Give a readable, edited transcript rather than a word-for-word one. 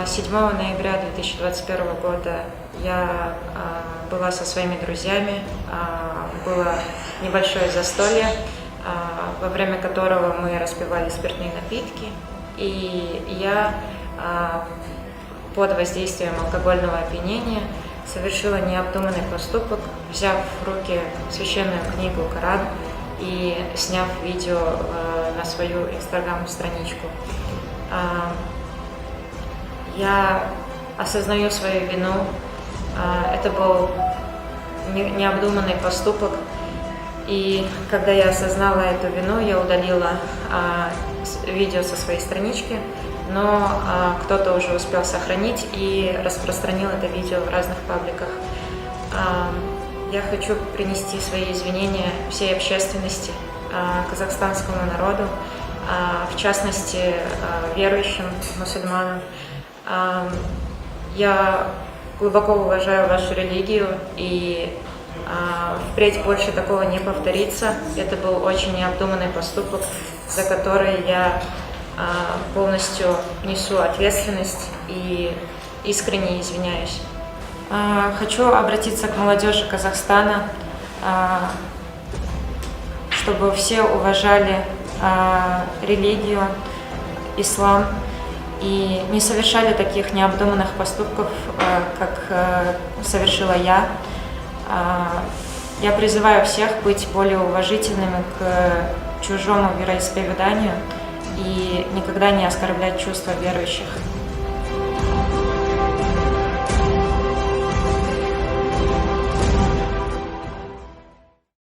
7 ноября 2021 года я была со своими друзьями, было небольшое застолье, во время которого мы распивали спиртные напитки, и я под воздействием алкогольного опьянения совершила необдуманный поступок, взяв в руки священную книгу Коран и сняв видео на свою инстаграм-страничку. Я осознаю свою вину. Это был необдуманный поступок. И когда я осознала эту вину, я удалила видео со своей странички, но кто-то уже успел сохранить и распространил это видео в разных пабликах. Я хочу принести свои извинения всей общественности, казахстанскому народу, в частности, верующим мусульманам. Я глубоко уважаю вашу религию, и впредь больше такого не повторится. Это был очень необдуманный поступок, за который я полностью несу ответственность и искренне извиняюсь. Хочу обратиться к молодежи Казахстана, чтобы все уважали религию, ислам, и не совершали таких необдуманных поступков, как совершила я. Я призываю всех быть более уважительными к чужому вероисповеданию и никогда не оскорблять чувства верующих.